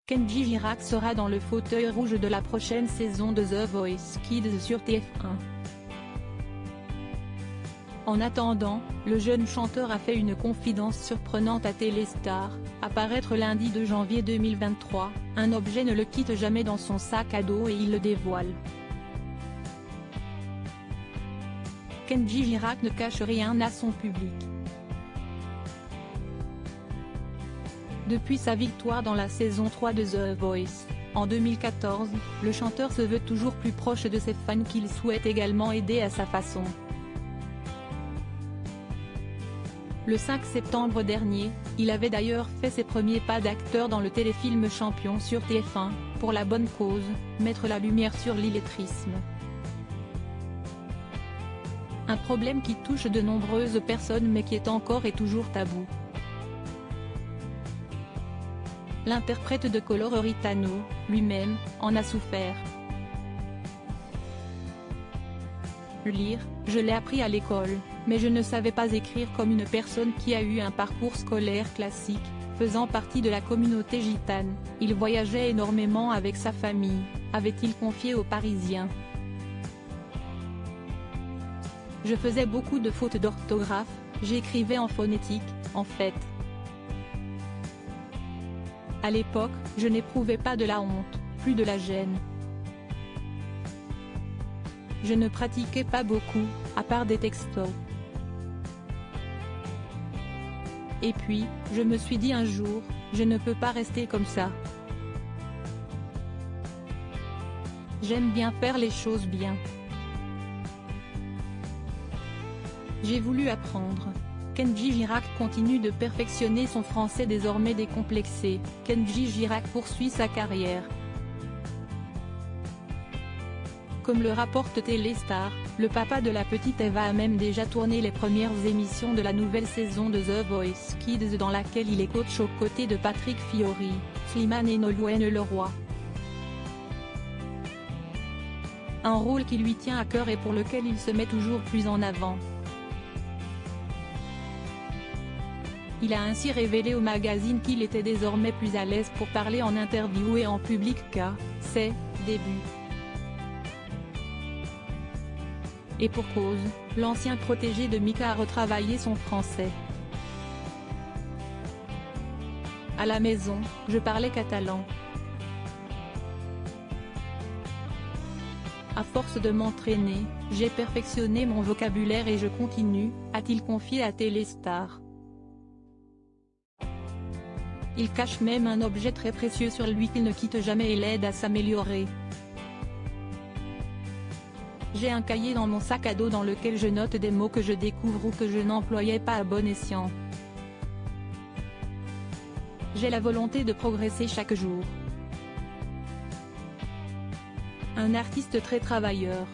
Kenji Girac sera dans le fauteuil rouge de la prochaine saison de The Voice Kids sur TF1. En attendant, le jeune chanteur a fait une confidence surprenante à Téléstar, à paraître lundi 2 janvier 2023, un objet ne le quitte jamais dans son sac à dos et il le dévoile. Kenji Girac ne cache rien à son public. Depuis sa victoire dans la saison 3 de The Voice, en 2014, le chanteur se veut toujours plus proche de ses fans qu'il souhaite également aider à sa façon. Le 5 septembre dernier, il avait d'ailleurs fait ses premiers pas d'acteur dans le téléfilm Champion sur TF1, pour la bonne cause, mettre la lumière sur l'illettrisme. Un problème qui touche de nombreuses personnes mais qui est encore et toujours tabou. L'interprète de Coloruritano, lui-même, en a souffert. Lire, je l'ai appris à l'école, mais je ne savais pas écrire comme une personne qui a eu un parcours scolaire classique, faisant partie de la communauté gitane, il voyageait énormément avec sa famille, avait-il confié aux Parisiens. Je faisais beaucoup de fautes d'orthographe, j'écrivais en phonétique, en fait. À l'époque, je n'éprouvais pas de la honte, plus de la gêne. Je ne pratiquais pas beaucoup, à part des textos. Et puis, je me suis dit un jour, je ne peux pas rester comme ça. J'aime bien faire les choses bien. J'ai voulu apprendre. Kenji Girac continue de perfectionner son français désormais décomplexé, Kenji Girac poursuit sa carrière. Comme le rapporte Téléstar, le papa de la petite Eva a même déjà tourné les premières émissions de la nouvelle saison de The Voice Kids dans laquelle il est coach aux côtés de Patrick Fiori, Slimane et Nolwenn Leroy. Un rôle qui lui tient à cœur et pour lequel il se met toujours plus en avant. Il a ainsi révélé au magazine qu'il était désormais plus à l'aise pour parler en interview et en public qu'à ses débuts. Et pour cause, l'ancien protégé de Mika a retravaillé son français. À la maison, je parlais catalan. À force de m'entraîner, j'ai perfectionné mon vocabulaire et je continue, a-t-il confié à Téléstar. Il cache même un objet très précieux sur lui qu'il ne quitte jamais et l'aide à s'améliorer. J'ai un cahier dans mon sac à dos dans lequel je note des mots que je découvre ou que je n'employais pas à bon escient. J'ai la volonté de progresser chaque jour. Un artiste très travailleur.